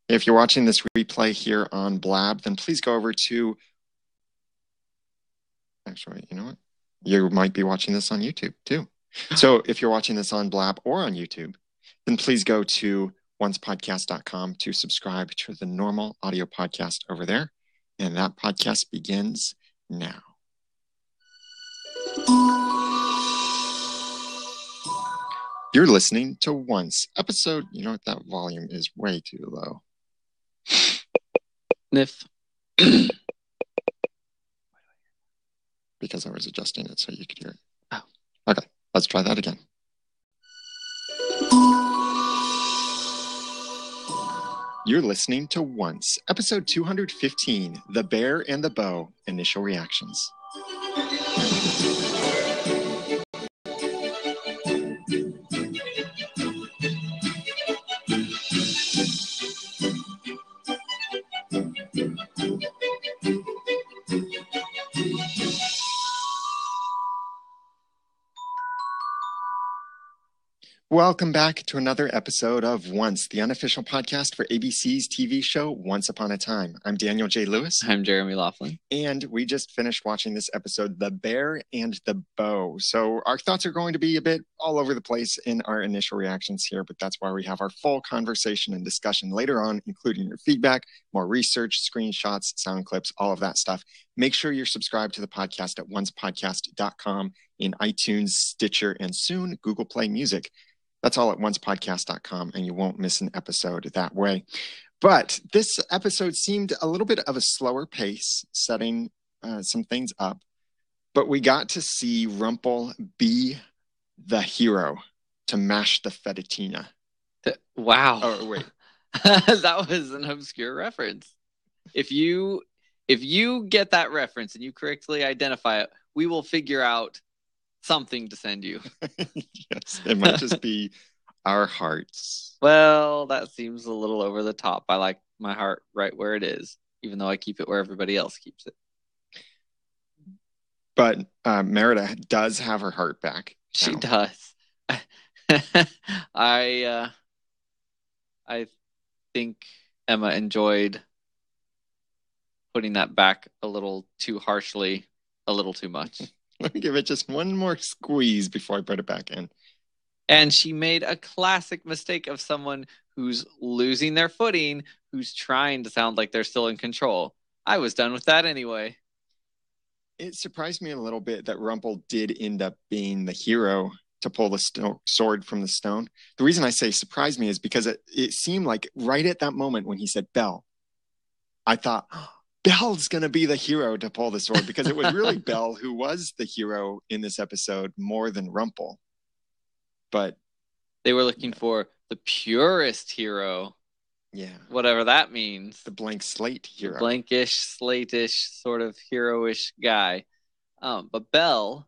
If you're watching this replay here on Blab, then please go over to... Actually, you know what? You might be watching this on YouTube too. So if you're watching this on Blab or on YouTube, then please go to oncepodcast.com to subscribe to the normal audio podcast over there. And that podcast begins now. You're listening to Once, episode... You know what? That volume is way too low. Sniff. Because I was adjusting it so you could hear it. Oh. Okay, let's try that again. You're listening to Once, episode 215, The Bear and the Bow, Initial Reactions. Welcome back to another episode of Once, the unofficial podcast for ABC's TV show Once Upon a Time. I'm Daniel J. Lewis. I'm Jeremy Laughlin. And we just finished watching this episode, The Bear and the Bow. So our thoughts are going to be a bit all over the place in our initial reactions here, but that's why we have our full conversation and discussion later on, including your feedback, more research, screenshots, sound clips, all of that stuff. Make sure you're subscribed to the podcast at oncepodcast.com in iTunes, Stitcher, and soon Google Play Music. That's all at oncepodcast.com, and you won't miss an episode that way. But this episode seemed a little bit of a slower pace, setting some things up. But we got to see Rumple be the hero to mash the fettuccine. Wow. Oh, wait. That was an obscure reference. If you get that reference and you correctly identify it, we will figure out something to send you. Yes, it might just be our hearts. Well, that seems a little over the top. I like my heart right where it is, even though I keep it where everybody else keeps it. But Merida does have her heart back. She does. I think Emma enjoyed putting that back a little too harshly, a little too much. Let me give it just one more squeeze before I put it back in. And she made a classic mistake of someone who's losing their footing, who's trying to sound like they're still in control. I was done with that anyway. It surprised me a little bit that Rumple did end up being the hero to pull the sword from the stone. The reason I say surprised me is because it seemed like right at that moment when he said Belle, I thought, Belle's going to be the hero to pull the sword, because it was really Belle who was the hero in this episode more than Rumple. But they were looking for the purest hero. Yeah. Whatever that means. The blank slate hero. The blankish, slate-ish, sort of hero-ish guy. But Belle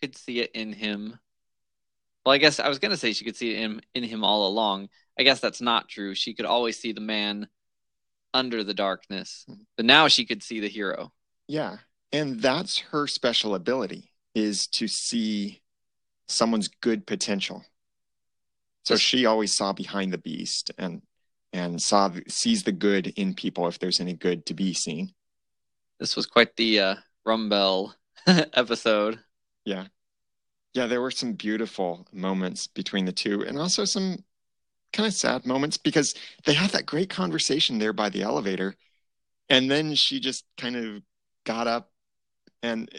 could see it in him. Well, I guess I was going to say she could see it in him all along. I guess that's not true. She could always see the man under the darkness, but now she could see the hero. Yeah, and that's her special ability, is to see someone's good potential. So she always saw behind the beast and sees the good in people if there's any good to be seen. This was quite the Rumbell episode. Yeah, there were some beautiful moments between the two, and also some kind of sad moments, because they had that great conversation there by the elevator, and then she just kind of got up, and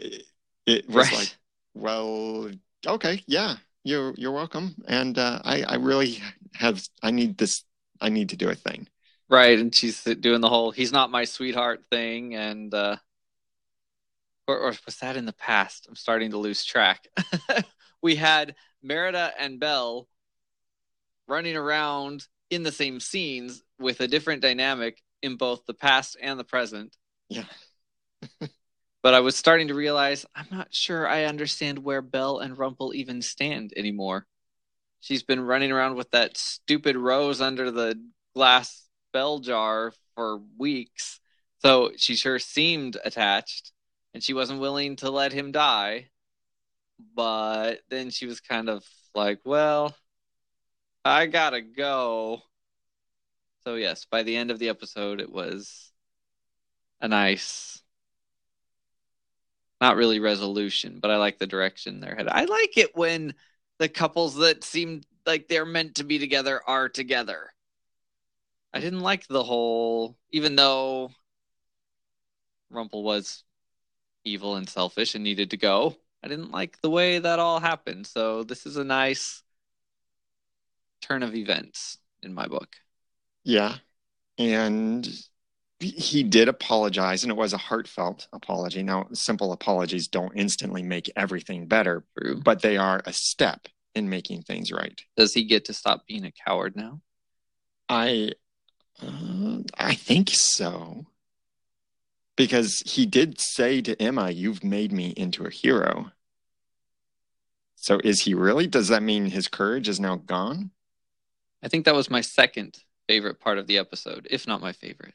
it was like, well, okay, yeah, you're welcome, and I really need to do a thing. Right, and she's doing the whole "he's not my sweetheart" thing, and or was that in the past? I'm starting to lose track. We had Merida and Belle running around in the same scenes with a different dynamic in both the past and the present. Yeah. But I was starting to realize I'm not sure I understand where Belle and Rumple even stand anymore. She's been running around with that stupid rose under the glass bell jar for weeks. So she sure seemed attached, and she wasn't willing to let him die. But then she was kind of like, well, I gotta go. So yes, by the end of the episode, it was a nice, not really resolution, but I like the direction they're headed. I like it when the couples that seem like they're meant to be together are together. I didn't like the whole, even though Rumpel was evil and selfish and needed to go, I didn't like the way that all happened. So this is a nice turn of events in my book. Yeah. And he did apologize, and it was a heartfelt apology. Now, simple apologies don't instantly make everything better, True. but they are a step in making things right. Does he get to stop being a coward now? I think so. Because he did say to Emma, "You've made me into a hero." So is he really? Does that mean his courage is now gone? I think that was my second favorite part of the episode, if not my favorite.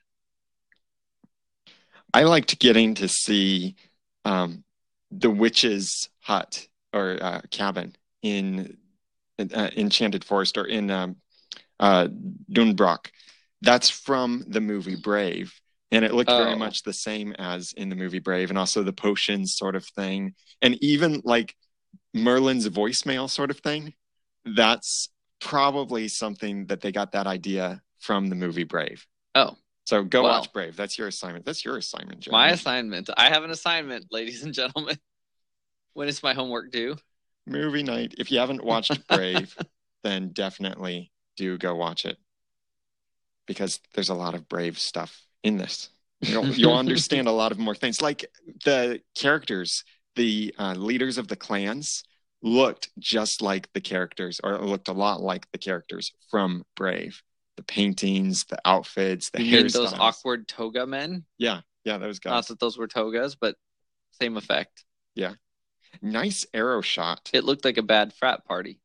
I liked getting to see the witch's hut or cabin in Enchanted Forest, or in Dunbrock. That's from the movie Brave. And it looked very much the same as in the movie Brave, and also the potions sort of thing. And even like Merlin's voicemail sort of thing. That's probably something that they got that idea from the movie Brave. Oh. So go watch Brave. That's your assignment. That's your assignment, Jeremy. My assignment. I have an assignment, ladies and gentlemen. When is my homework due? Movie night. If you haven't watched Brave, then definitely do go watch it. Because there's a lot of Brave stuff in this. You'll understand a lot of more things. Like the characters, the leaders of the clans looked just like the characters, or looked a lot like the characters from Brave. The paintings, the outfits, the hairstyles. Those awkward toga men? Yeah, those guys. Not that those were togas, but same effect. Yeah. Nice arrow shot. It looked like a bad frat party.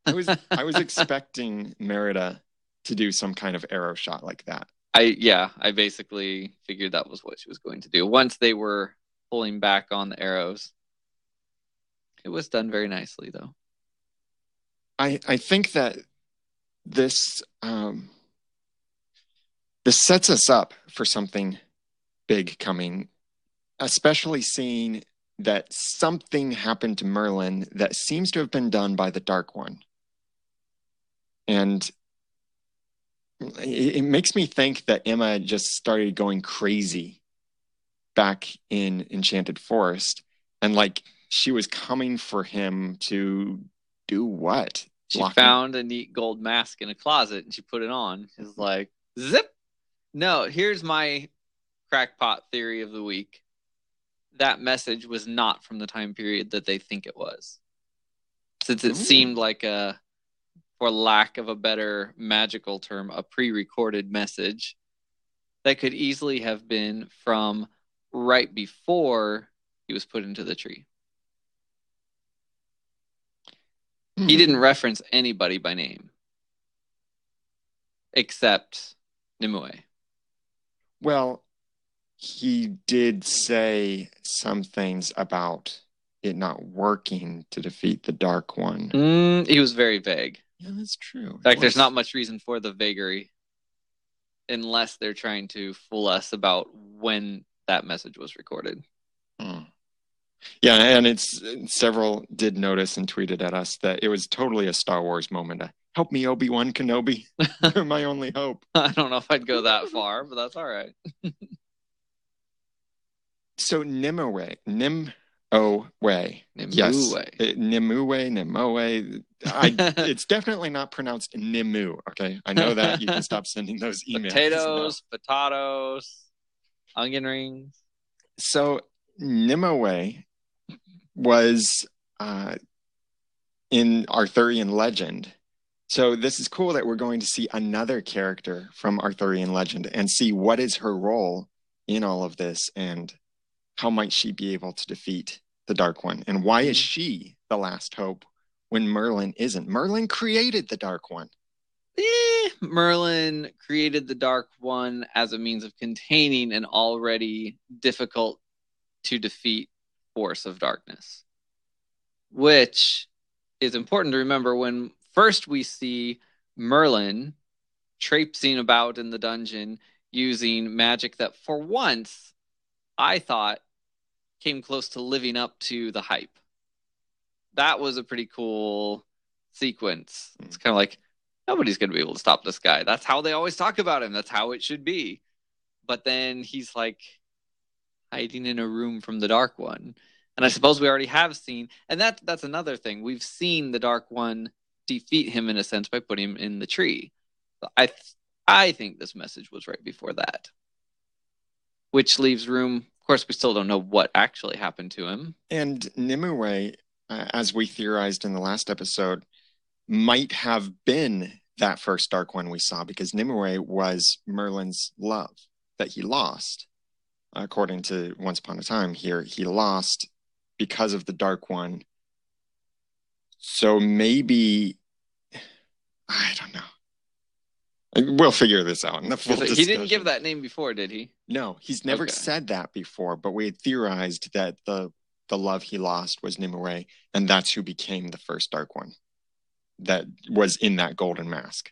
I was expecting Merida to do some kind of arrow shot like that. I basically figured that was what she was going to do. Once they were pulling back on the arrows. It was done very nicely, though. I think that this sets us up for something big coming, especially seeing that something happened to Merlin that seems to have been done by the Dark One. And it makes me think that Emma just started going crazy back in Enchanted Forest, and like she was coming for him to do what? She found a neat gold mask in a closet and she put it on. It's like, zip. No, here's my crackpot theory of the week. That message was not from the time period that they think it was. Since it seemed like for lack of a better magical term, a pre-recorded message that could easily have been from right before he was put into the tree. He didn't reference anybody by name except Nimue. Well, he did say some things about it not working to defeat the Dark One. He was very vague. Yeah, that's true. In fact, there's not much reason for the vagary unless they're trying to fool us about when that message was recorded. Yeah, and several did notice and tweeted at us that it was totally a Star Wars moment. Help me, Obi-Wan Kenobi. You're my only hope. I don't know if I'd go that far, but that's all right. So Nimue. Yes. Nimue. It's definitely not pronounced Nimu, okay? I know that. You can stop sending those emails. Potatoes, onion rings. So Nimue was in Arthurian legend. So this is cool that we're going to see another character from Arthurian legend and see what is her role in all of this, and how might she be able to defeat the Dark One, and why is she the last hope when Merlin isn't? Merlin created the Dark One. Merlin created the Dark One as a means of containing an already difficult to defeat force of darkness, which is important to remember when first we see Merlin traipsing about in the dungeon using magic that for once I thought came close to living up to the hype. That was a pretty cool sequence. It's kind of like nobody's going to be able to stop this guy. That's how they always talk about him. That's how it should be. But then he's like hiding in a room from the Dark One. And I suppose we already have seen, and that's another thing. We've seen the Dark One defeat him in a sense by putting him in the tree. I think this message was right before that, which leaves room. Of course, we still don't know what actually happened to him. And Nimue, as we theorized in the last episode, might have been that first Dark One we saw, because Nimue was Merlin's love that he lost. According to Once Upon a Time here, he lost because of the Dark One. So maybe, I don't know. We'll figure this out in the full discussion. He didn't give that name before, did he? No, he's never said that before, but we had theorized that the love he lost was Nimue, and that's who became the first Dark One that was in that golden mask.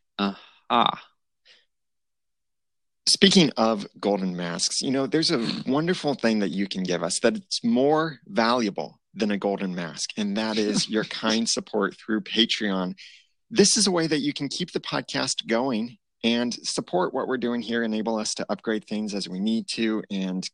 Speaking of golden masks, there's a wonderful thing that you can give us that it's more valuable than a golden mask, and that is your kind support through Patreon. This is a way that you can keep the podcast going and support what we're doing here, enable us to upgrade things as we need to, and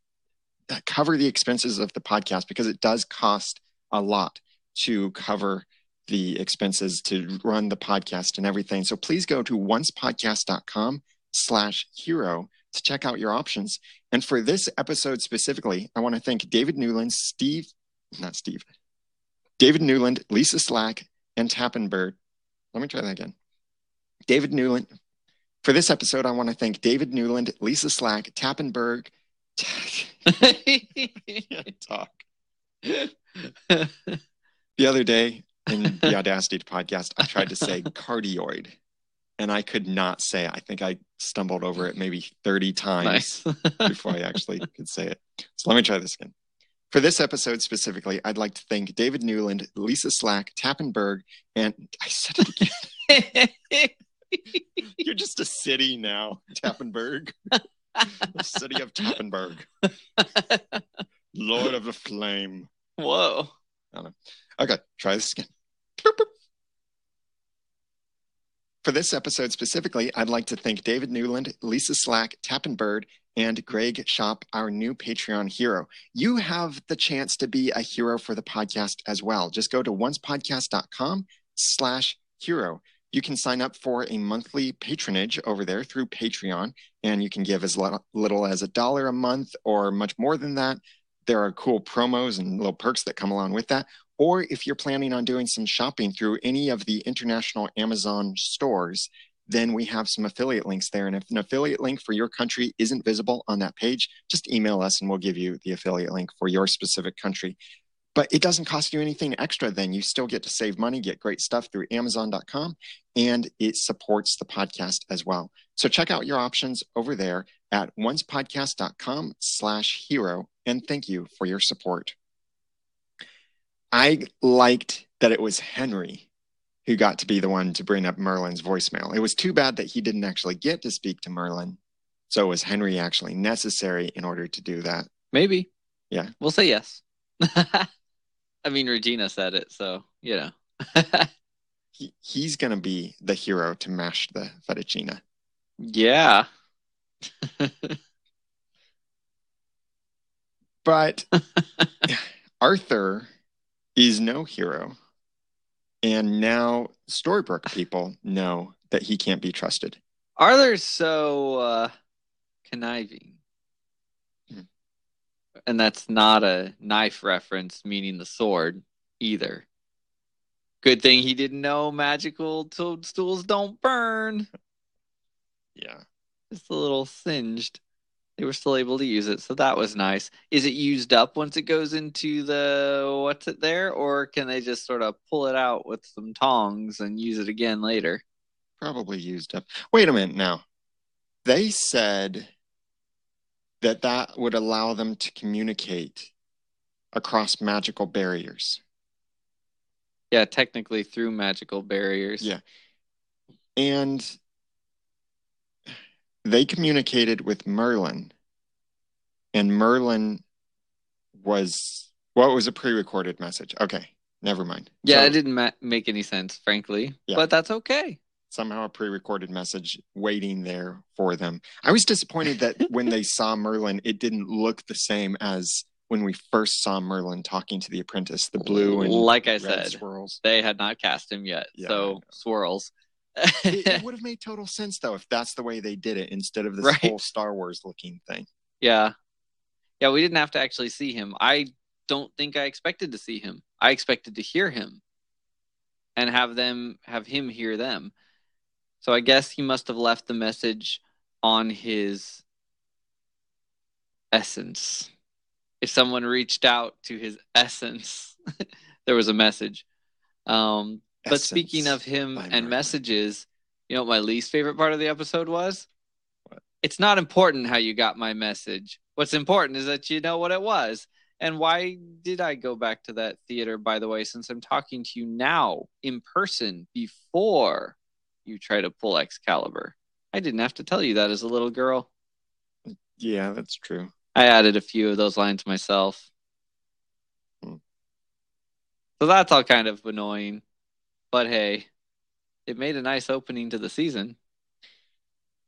cover the expenses of the podcast, because it does cost a lot to cover the expenses to run the podcast and everything. So please go to oncepodcast.com/hero to check out your options. And for this episode specifically, I want to thank David Newland, David Newland, Lisa Slack, and Tappenberg. Let me try that again. David Newland. For this episode, I want to thank David Newland, Lisa Slack, Tappenberg. Can't talk. The other day in the Audacity podcast, I tried to say cardioid, and I could not say it. I think I stumbled over it maybe 30 times before I actually could say it. So let me try this again. For this episode specifically, I'd like to thank David Newland, Lisa Slack, Tappenberg, and I said it again. You're just a city now, Tappenberg. The city of Tappenberg. Lord of the Flame. Whoa. I don't know. Okay, try this again. For this episode specifically, I'd like to thank David Newland, Lisa Slack, Tappenberg, and Greg Shop, our new Patreon hero. You have the chance to be a hero for the podcast as well. Just go to oncepodcast.com/hero. You can sign up for a monthly patronage over there through Patreon, and you can give as little as $1 a month or much more than that. There are cool promos and little perks that come along with that. Or if you're planning on doing some shopping through any of the international Amazon stores, then we have some affiliate links there. And if an affiliate link for your country isn't visible on that page, just email us and we'll give you the affiliate link for your specific country. But it doesn't cost you anything extra then. You still get to save money, get great stuff through Amazon.com, and it supports the podcast as well. So check out your options over there at oncepodcast.com/hero, and thank you for your support. I liked that it was Henry who got to be the one to bring up Merlin's voicemail. It was too bad that he didn't actually get to speak to Merlin. So was Henry actually necessary in order to do that? Maybe. Yeah. We'll say yes. I mean, Regina said it, so, He's going to be the hero to mash the fettuccine. Yeah. But Arthur is no hero. And now Storybrooke people know that he can't be trusted. Arthur's so conniving. And that's not a knife reference, meaning the sword, either. Good thing he didn't know magical toadstools don't burn. Yeah. Just a little singed. They were still able to use it, so that was nice. Is it used up once it goes into the what's it there? Or can they just sort of pull it out with some tongs and use it again later? Probably used up. Wait a minute now. They said that would allow them to communicate across magical barriers. Yeah, technically through magical barriers. Yeah. And they communicated with Merlin, and Merlin was a pre-recorded message. Okay, never mind. Yeah, it didn't make any sense, frankly, but that's okay. Somehow a pre-recorded message waiting there for them. I was disappointed that when they saw Merlin, it didn't look the same as when we first saw Merlin talking to the apprentice, the blue and like I red said, swirls. They had not cast him yet, so swirls. It would have made total sense, though, if that's the way they did it instead of this whole Star Wars looking thing. Yeah. Yeah, we didn't have to actually see him. I don't think I expected to see him. I expected to hear him and have him hear them. So I guess he must have left the message on his essence. If someone reached out to his essence, there was a message. But speaking of him and messages, you know what my least favorite part of the episode was? What? It's not important how you got my message. What's important is that you know what it was. And why did I go back to that theater, by the way, since I'm talking to you now in person before you try to pull Excalibur? I didn't have to tell you that as a little girl. Yeah, that's true. I added a few of those lines myself. So that's all kind of annoying. But hey, it made a nice opening to the season.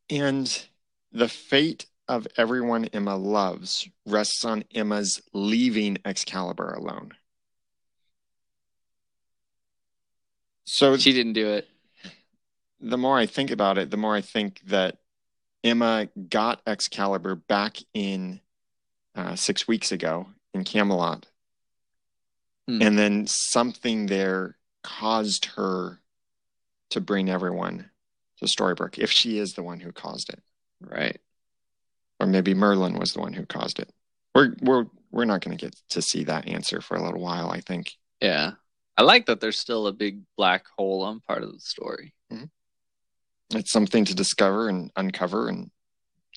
And the fate of everyone Emma loves rests on Emma's leaving Excalibur alone. So she didn't do it. The more I think about it, the more I think that Emma got Excalibur back in 6 weeks ago in Camelot. And then something there caused her to bring everyone to Storybrooke, if she is the one who caused it. Right. Or maybe Merlin was the one who caused it. We're not going to get to see that answer for a little while, I think. Yeah. I like that there's still a big black hole on part of the story. Mm-hmm. It's something to discover and uncover and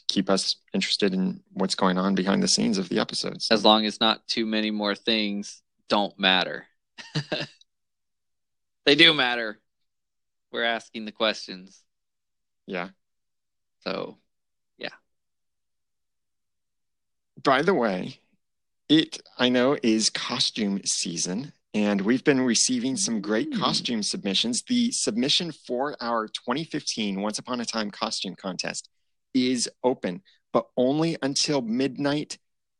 keep us interested in what's going on behind the scenes of the episodes. As long as not too many more things don't matter. They do matter. We're asking the questions. Yeah. So, yeah. By the way, I know is costume season, and we've been receiving some great costume submissions. The submission for our 2015 Once Upon a Time costume contest is open, but only until midnight,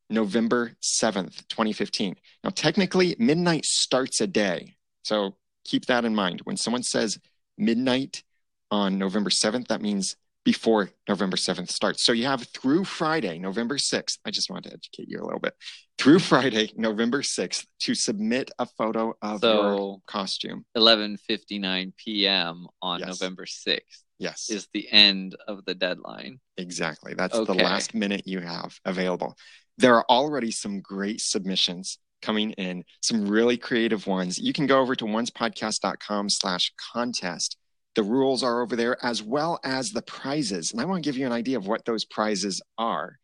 November 7th, 2015. Now, technically, midnight starts a day. So keep that in mind. When someone says midnight on November 7th, that means before November 7th starts. So you have through Friday, November 6th. I just wanted to educate you a little bit. Through Friday, November 6th, to submit a photo of your costume. 11:59 p.m. on November 6th. Yes. Is the end of the deadline. Exactly. That's the last minute you have available. There are already some great submissions coming in, some really creative ones. You can go over to oncepodcast.com/contest. The rules are over there, as well as the prizes. And I want to give you an idea of what those prizes are.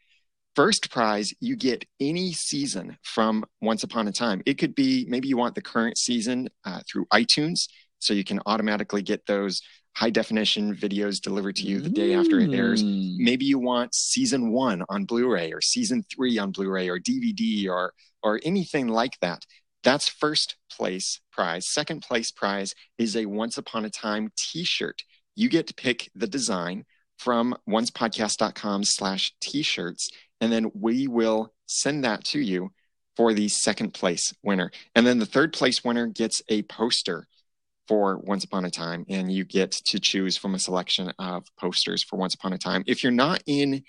First prize, you get any season from Once Upon a Time. It could be, maybe you want the current season through iTunes, so you can automatically get those high definition videos delivered to you the day after it airs. Maybe you want season 1 on Blu-ray, or season 3 on Blu-ray, or DVD, or anything like that. That's first place prize. Second place prize is a Once Upon a Time t-shirt. You get to pick the design from oncepodcast.com/t-shirts, and then we will send that to you for the second place winner. And then the third place winner gets a poster for Once Upon a Time, and you get to choose from a selection of posters for Once Upon a Time. If you're not in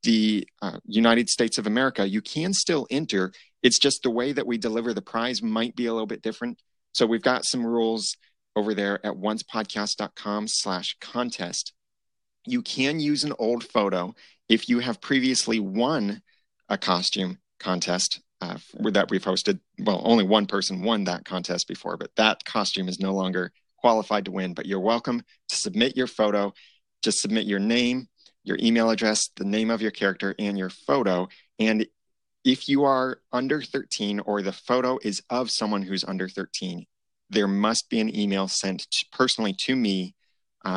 the United States of America, you can still enter. It's just the way that we deliver the prize might be a little bit different. So we've got some rules over there at oncepodcast.com/contest. You can use an old photo if you have previously won a costume contest that we've hosted. Well, only one person won that contest before, but that costume is no longer qualified to win. But you're welcome to submit your photo. Just submit your name, your email address, the name of your character, and your photo. And if you are under 13, or the photo is of someone who's under 13, there must be an email sent personally to me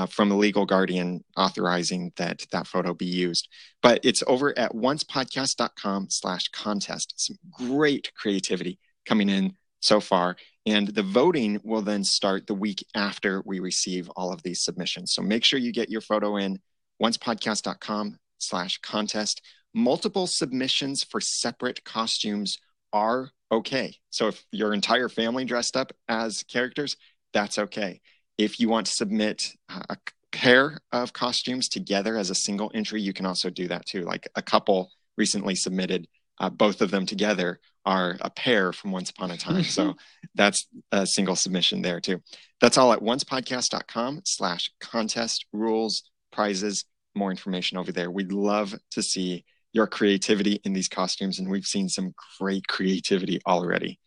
from a legal guardian authorizing that photo be used. But it's over at oncepodcast.com/contest. Some great creativity coming in so far. And the voting will then start the week after we receive all of these submissions. So make sure you get your photo in oncepodcast.com/contest. Multiple submissions for separate costumes are okay. So if your entire family dressed up as characters, that's okay. If you want to submit a pair of costumes together as a single entry, you can also do that too. Like a couple recently submitted, both of them together are a pair from Once Upon a Time. So that's a single submission there too. That's all at oncepodcast.com/contest, rules, prizes, more information over there. We'd love to see your creativity in these costumes, and we've seen some great creativity already.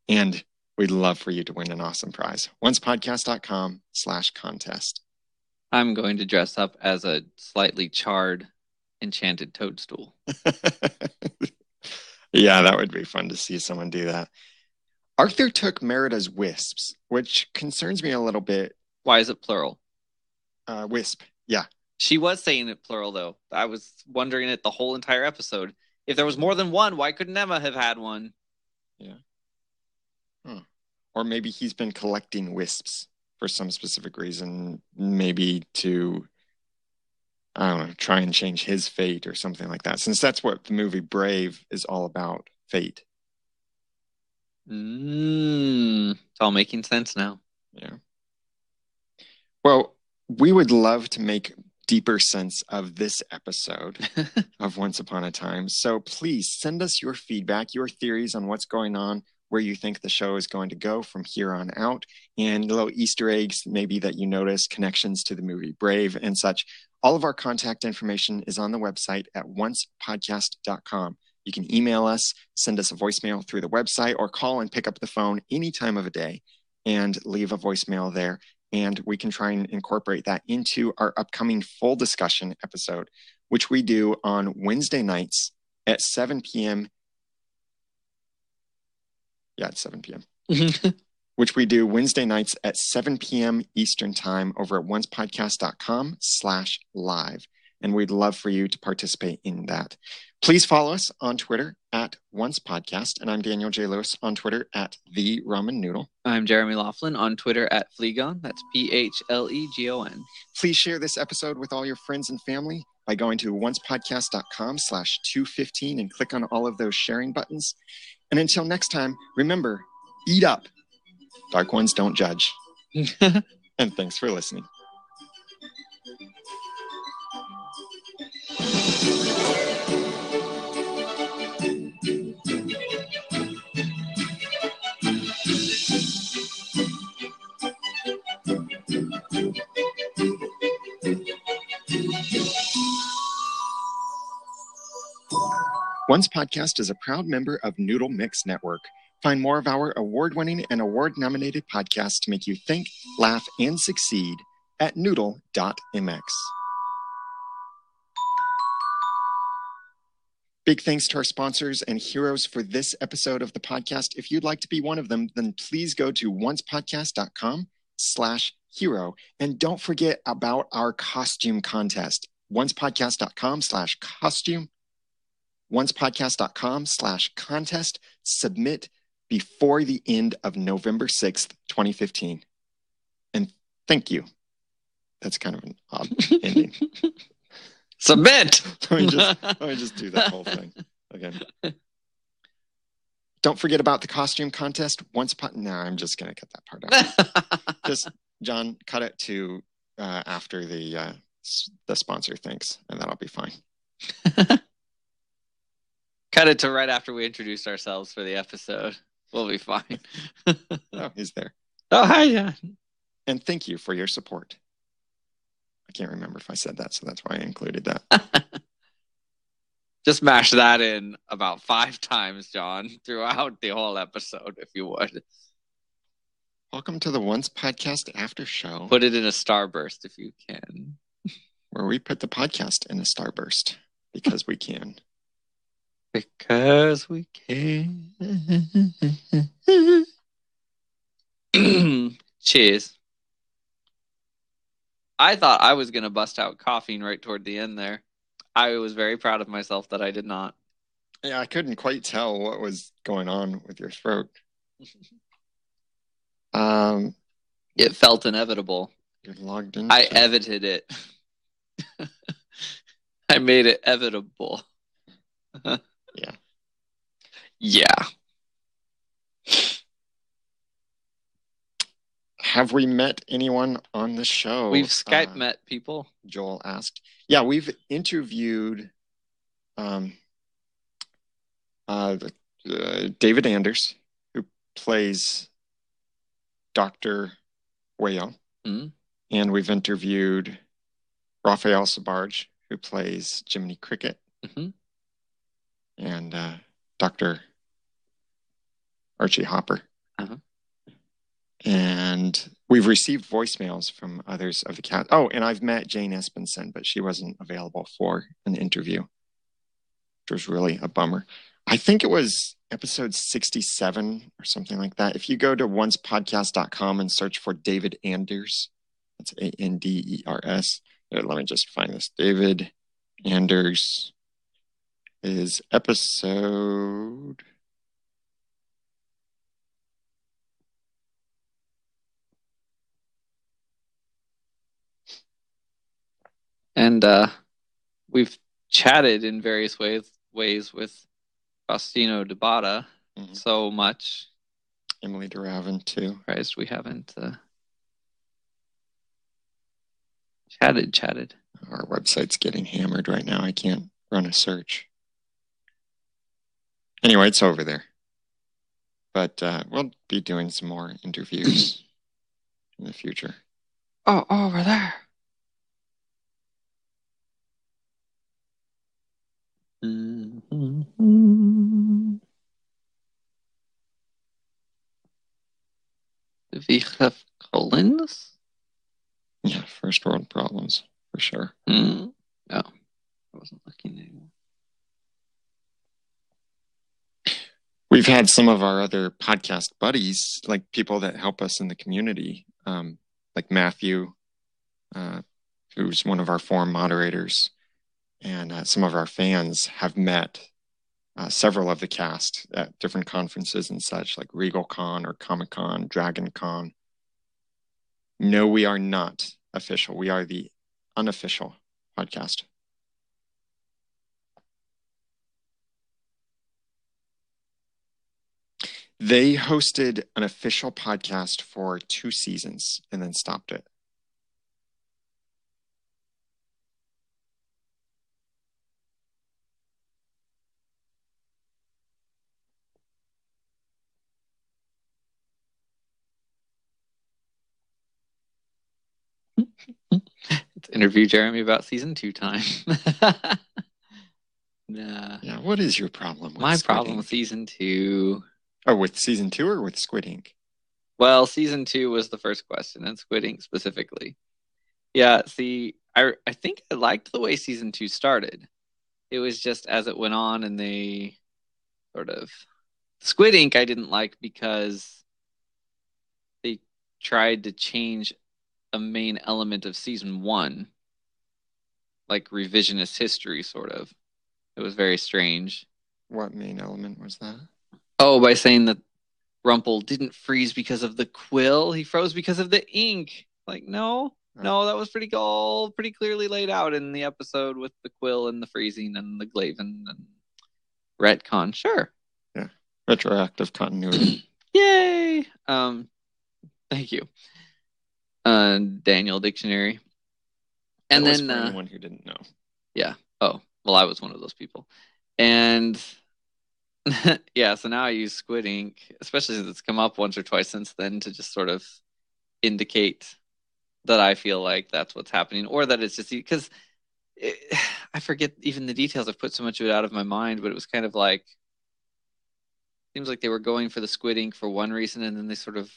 And we'd love for you to win an awesome prize. oncepodcast.com/contest. I'm going to dress up as a slightly charred enchanted toadstool. Yeah, that would be fun to see someone do that. Arthur took Merida's wisps, which concerns me a little bit. Why is it plural? Wisp, yeah. She was saying it plural, though. I was wondering it the whole entire episode. If there was more than one, why couldn't Emma have had one? Yeah. Or maybe he's been collecting wisps for some specific reason, maybe to, I don't know, try and change his fate or something like that, since that's what the movie Brave is all about, fate. It's all making sense now. Yeah. Well, we would love to make deeper sense of this episode of Once Upon a Time. So please send us your feedback, your theories on what's going on, where you think the show is going to go from here on out, and little Easter eggs maybe that you notice, connections to the movie Brave and such. All of our contact information is on the website at oncepodcast.com. You can email us, send us a voicemail through the website, or call and pick up the phone any time of the day and leave a voicemail there. And we can try and incorporate that into our upcoming full discussion episode, which we do on Wednesday nights at 7 p.m. Yeah, it's 7 p.m. Which we do Wednesday nights at 7 p.m. Eastern Time over at oncepodcast.com/live. And we'd love for you to participate in that. Please follow us on Twitter at OncePodcast. And I'm Daniel J. Lewis on Twitter at The Ramen Noodle. I'm Jeremy Laughlin on Twitter at Phlegon. That's PHLEGON. Please share this episode with all your friends and family by going to oncepodcast.com/215 and click on all of those sharing buttons. And until next time, remember, eat up. Dark ones don't judge. And thanks for listening. Once Podcast is a proud member of Noodle Mix Network. Find more of our award-winning and award-nominated podcasts to make you think, laugh, and succeed at noodle.mx. Big thanks to our sponsors and heroes for this episode of the podcast. If you'd like to be one of them, then please go to oncepodcast.com/hero. And don't forget about our costume contest. oncepodcast.com/costume. oncepodcast.com/contest. Submit before the end of November 6th, 2015. And thank you. That's kind of an odd ending. Submit! let me just do that whole thing again. Don't forget about the costume contest. No, I'm just going to cut that part out. Just, John, cut it to after the sponsor thanks, and that'll be fine. Cut it to right after we introduced ourselves for the episode. We'll be fine. Oh, he's there. Oh, hi, John. And thank you for your support. I can't remember if I said that, so that's why I included that. Just mash that in about 5 times, John, throughout the whole episode, if you would. Welcome to the Once Podcast After Show. Put it in a starburst if you can. Where we put the podcast in a starburst because we can. Because we can. Cheers. I thought I was going to bust out coughing right toward the end there. I was very proud of myself that I did not. Yeah, I couldn't quite tell what was going on with your throat. It felt inevitable. You're logged in. I evited it. I made it evitable. Yeah. Yeah. Have we met anyone on the show? We've Skype met people. Joel asked. Yeah, we've interviewed David Anders, who plays Dr. Wayo. Mm-hmm. And we've interviewed Raphael Sabarge, who plays Jiminy Cricket. Mm-hmm. And Dr. Archie Hopper. Uh-huh. And we've received voicemails from others of the cast. Oh, and I've met Jane Espenson, but she wasn't available for an interview, which was really a bummer. I think it was episode 67 or something like that. If you go to oncepodcast.com and search for David Anders, that's Anders. Let me just find this. David Anders is episode... And we've chatted in various ways with Faustino Dabata so much. Emily DeRavin, too. Surprised we haven't chatted. Our website's getting hammered right now. I can't run a search. Anyway, it's over there. But we'll be doing some more interviews in the future. Oh, over there. Mm-hmm. Vichef Collins? Yeah, first world problems, for sure. No, I wasn't looking anymore. We've had some of our other podcast buddies, like people that help us in the community, like Matthew, who's one of our forum moderators, and some of our fans have met several of the cast at different conferences and such, like RegalCon or Comic-Con, DragonCon. No, we are not official. We are the unofficial podcast. They hosted an official podcast for 2 seasons and then stopped it. Let's interview Jeremy about season 2 time. Nah. Yeah, what is your problem with My Squid problem Ink? with season 2. Oh, with season 2 or with Squid Ink? Well, season 2 was the first question, and Squid Ink specifically. Yeah, see, I think I liked the way season 2 started. It was just as it went on, and they sort of... Squid Ink I didn't like because they tried to change a main element of season 1. Like revisionist history, sort of. It was very strange. What main element was that? Oh, by saying that Rumple didn't freeze because of the quill. He froze because of the ink. Like, no, that was pretty clearly laid out in the episode with the quill and the freezing and the Glaven and retcon. Sure. Yeah. Retroactive continuity. Yay. Thank you. Daniel Dictionary. And that then was for anyone who didn't know. Yeah. Oh, well, I was one of those people. And yeah, so now I use Squid Ink, especially since it's come up once or twice since then, to just sort of indicate that I feel like that's what's happening, or that it's just because I forget even the details. I've put so much of it out of my mind, but it was kind of like, seems like they were going for the Squid Ink for one reason, and then they sort of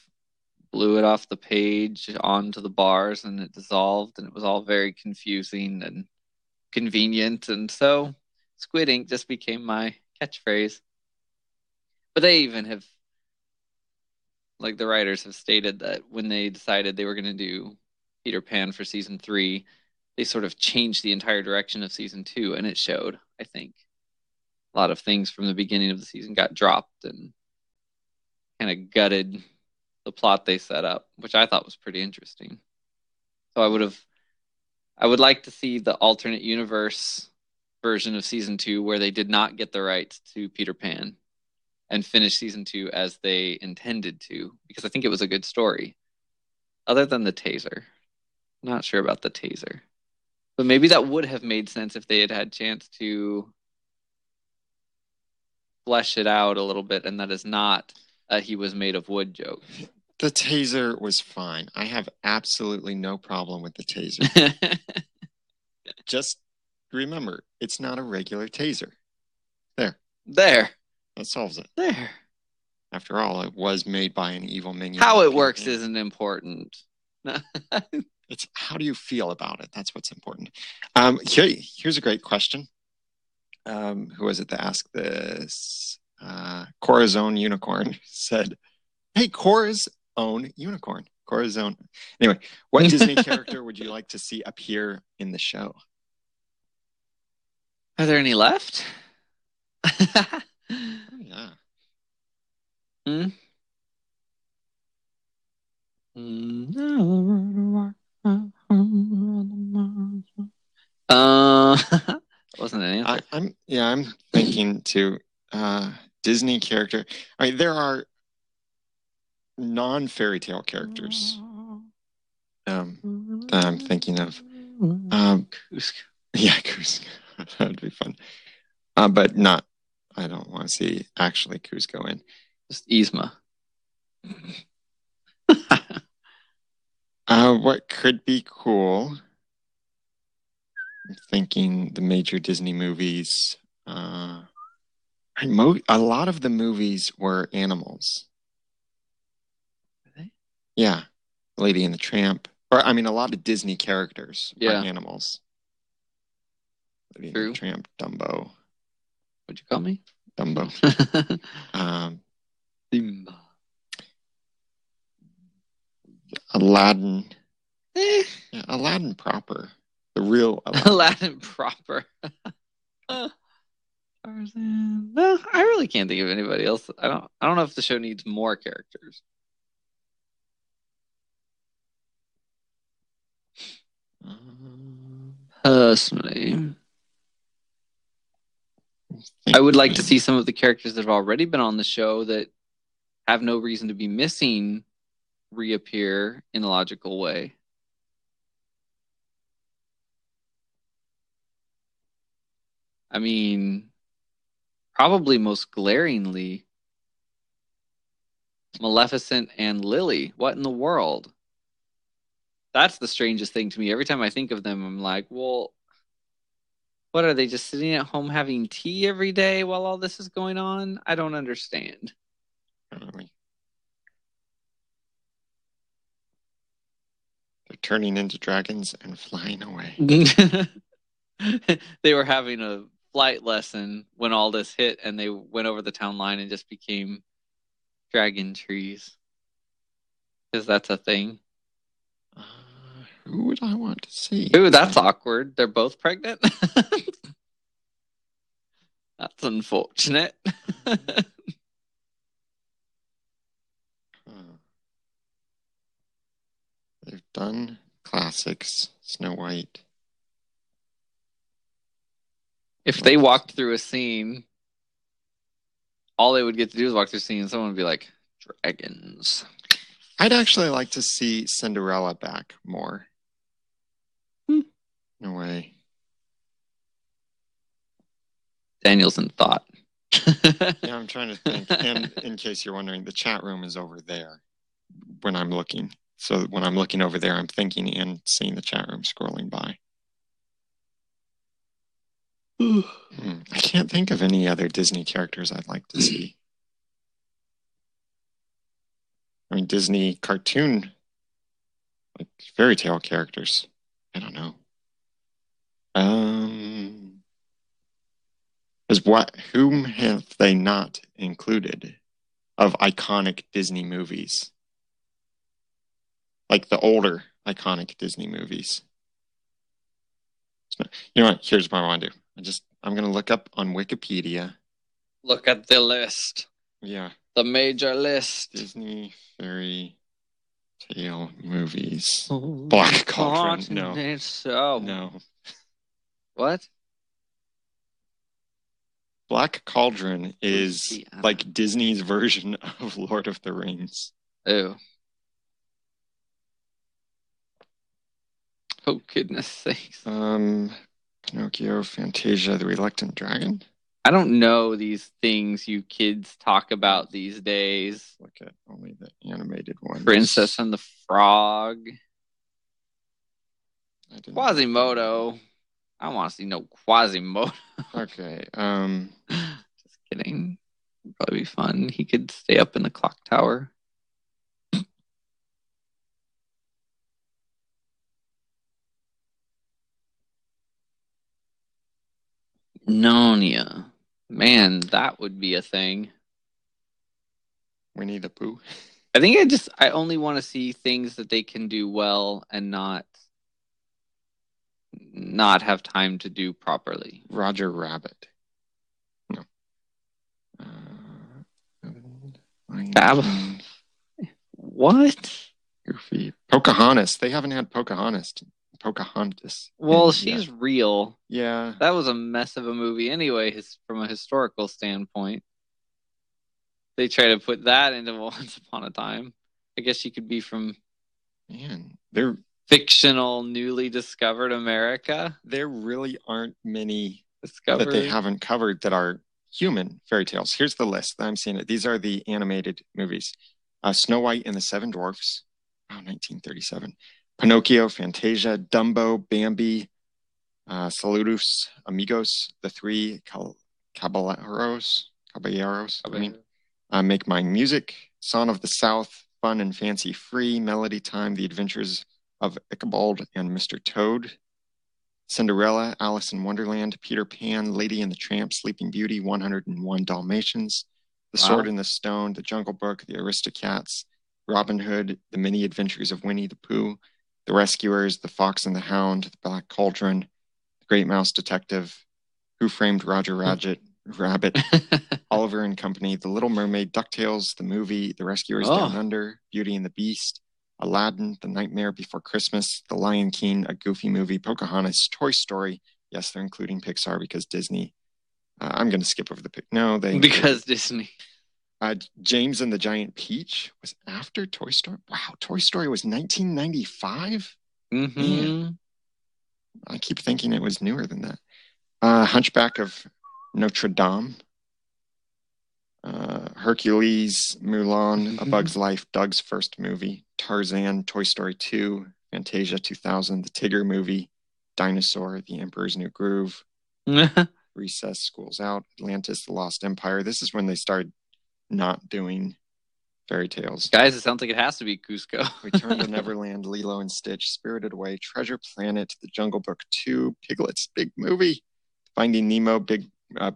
blew it off the page onto the bars, and it dissolved, and it was all very confusing and convenient, and so Squid Ink just became my catchphrase. But they even have, like, the writers have stated that when they decided they were going to do Peter Pan for season 3, they sort of changed the entire direction of season 2, and it showed, I think. A lot of things from the beginning of the season got dropped and kind of gutted the plot they set up, which I thought was pretty interesting. So I would like to see the alternate universe version of season 2 where they did not get the rights to Peter Pan and finish season 2 as they intended to, because I think it was a good story. Other than the taser. I'm not sure about the taser. But maybe that would have made sense if they had had chance to flesh it out a little bit, and that is not a he was made of wood joke. The taser was fine. I have absolutely no problem with the taser. Just remember, it's not a regular taser. There. That solves it. There. After all, it was made by an evil minion. How it works isn't important. It's how do you feel about it? That's what's important. Here's a great question. Who was it that asked this? Cora's Own Unicorn said, "Hey, Cora's Own Unicorn. Cora's Own." Anyway, what Disney character would you like to see appear in the show? Are there any left? Oh, yeah. Wasn't an answer. I'm thinking to Disney character. I mean, there are non-fairy tale characters that I'm thinking of. Kuzco. Yeah, Kuzco. That would be fun. But not. I don't want to see actually Kuzco in. Just Yzma. What could be cool? I'm thinking the major Disney movies. A lot of the movies were animals. Were they? Yeah, Lady and the Tramp. Or I mean, a lot of Disney characters are Yeah. animals. Lady True. and the Tramp, Dumbo. What'd you call me? Dumbo. Simba. Aladdin. Eh. Yeah, Aladdin proper. The real Aladdin proper. Tarzan. No, I really can't think of anybody else. I don't know if the show needs more characters. Personally, I would like to see some of the characters that have already been on the show that have no reason to be missing reappear in a logical way. I mean, probably most glaringly, Maleficent and Lily. What in the world? That's the strangest thing to me. Every time I think of them, I'm like, well, what are they, just sitting at home having tea every day while all this is going on? I don't understand. They're turning into dragons and flying away. They were having a flight lesson when all this hit, and they went over the town line and just became dragon trees. Because that's a thing. Who would I want to see? Ooh, that's awkward. They're both pregnant? That's unfortunate. They've done classics, Snow White. If they walked through a scene, all they would get to do is walk through a scene and someone would be like, dragons. I'd actually like to see Cinderella back more. No way. Daniel's in thought. Yeah, I'm trying to think. And in case you're wondering, the chat room is over there when I'm looking. So when I'm looking over there, I'm thinking and seeing the chat room scrolling by. I can't think of any other Disney characters I'd like to see. I mean, Disney cartoon, like fairy tale characters. I don't know. Whom have they not included of iconic Disney movies? Like the older iconic Disney movies. You know what? Here's what I want to do. I'm going to look up on Wikipedia. Look at the list. Yeah. The major list. Disney fairy tale movies. Black Cauldron. No. So. No. What? Black Cauldron is like Disney's version of Lord of the Rings. Ew. Oh, goodness sakes. Pinocchio, Fantasia, The Reluctant Dragon. I don't know these things you kids talk about these days. Look at only the animated ones. Princess and the Frog. Quasimodo. I don't want to see no Quasimodo. Okay. Just kidding. It'd probably be fun. He could stay up in the clock tower. Narnia. Man, that would be a thing. Winnie the Pooh. I think I only want to see things that they can do well and not have time to do properly. Roger Rabbit. No. What? Goofy. Pocahontas. They haven't had Pocahontas. Well, she's real. Yeah. That was a mess of a movie anyway, from a historical standpoint. They try to put that into Once Upon a Time. I guess she could be from they're fictional, newly discovered America. There really aren't many that they haven't covered that are human fairy tales. Here's the list that I'm seeing. These are the animated movies. Snow White and the Seven Dwarfs. 1937. Pinocchio, Fantasia, Dumbo, Bambi, Saludos, Amigos, The Three Caballeros. Make Mine Music, Song of the South, Fun and Fancy Free, Melody Time, The Adventures of Ichabod and Mr. Toad, Cinderella, Alice in Wonderland, Peter Pan, Lady and the Tramp, Sleeping Beauty, 101 Dalmatians, The Sword and the Stone, The Jungle Book, The Aristocats, Robin Hood, The Many Adventures of Winnie the Pooh, The Rescuers, The Fox and the Hound, The Black Cauldron, The Great Mouse Detective, Who Framed Roger Rabbit, Oliver and Company, The Little Mermaid, DuckTales, the movie, The Rescuers Down Under, Beauty and the Beast, Aladdin, The Nightmare Before Christmas, The Lion King, A Goofy Movie, Pocahontas, Toy Story. Yes, they're including Pixar because Disney. I'm going to skip over the pick. No, because Disney. James and the Giant Peach was after Toy Story. Wow, Toy Story was 1995. Mm-hmm. I keep thinking it was newer than that. Hunchback of Notre Dame, Hercules, Mulan, A Bug's Life, Doug's first movie, Tarzan, Toy Story 2, Fantasia 2000, The Tigger movie, Dinosaur, The Emperor's New Groove, Recess, School's Out, Atlantis, The Lost Empire. This is when they started not doing fairy tales. Guys, it sounds like it has to be Cusco. Return to Neverland, Lilo and Stitch, Spirited Away, Treasure Planet, The Jungle Book 2, Piglet's Big Movie, Finding Nemo, Big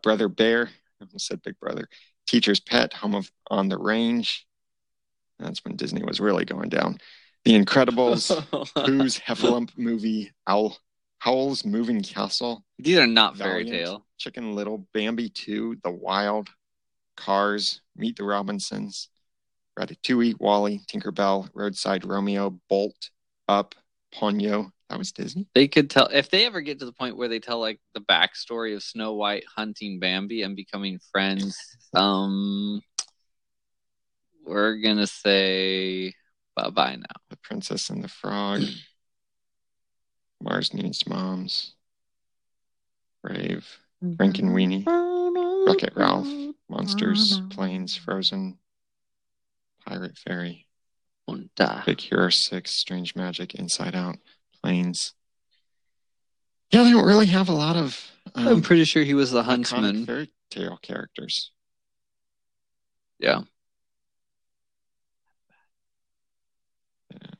Brother Bear. I almost said Big Brother. Teacher's Pet, Home on the Range. That's when Disney was really going down. The Incredibles, Pooh's Heffalump movie, Howl's Moving Castle. These are not fairy tale. Chicken Little, Bambi 2, The Wild, Cars, Meet the Robinsons, Ratatouille, Wall-E, Tinkerbell, Roadside Romeo, Bolt, Up, Ponyo. That was Disney. They could tell, if they ever get to the point where they tell like the backstory of Snow White hunting Bambi and becoming friends, we're gonna say bye-bye now. The Princess and the Frog, Mars Needs Moms, Brave, Frankenweenie, Wreck-It Ralph, Monsters, Planes, Frozen, Pirate Fairy, Big Hero 6, Strange Magic, Inside Out, Planes. Yeah, they don't really have a lot of... I'm pretty sure he was the huntsman. Fairy tale characters. Yeah.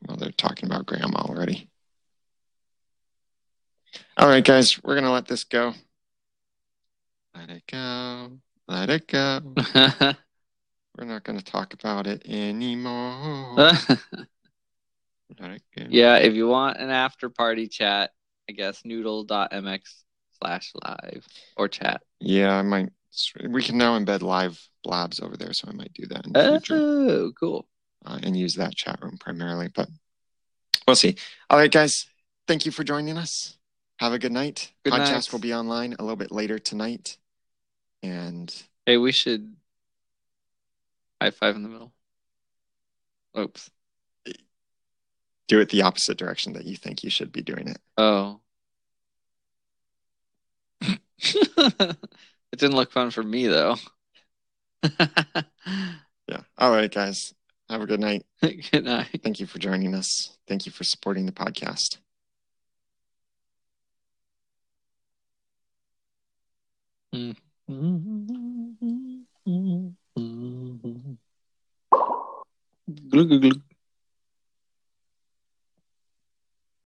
Well, they're talking about Grandma already. All right, guys, we're going to let this go. Let it go. Let it go. We're not going to talk about it anymore. Yeah, if you want an after party chat, I guess noodle.mx/live or chat. Yeah, I might. We can now embed live blabs over there, so I might do that in the future. Oh, cool. And use that chat room primarily, but we'll see. All right, guys. Thank you for joining us. Have a good night. Good Podcast night. will be online a little bit later tonight. And hey, we should high five in the middle. Oops. Do it the opposite direction that you think you should be doing it. Oh. It didn't look fun for me, though. Yeah. All right, guys. Have a good night. Good night. Thank you for joining us. Thank you for supporting the podcast. Glug, glug, glug.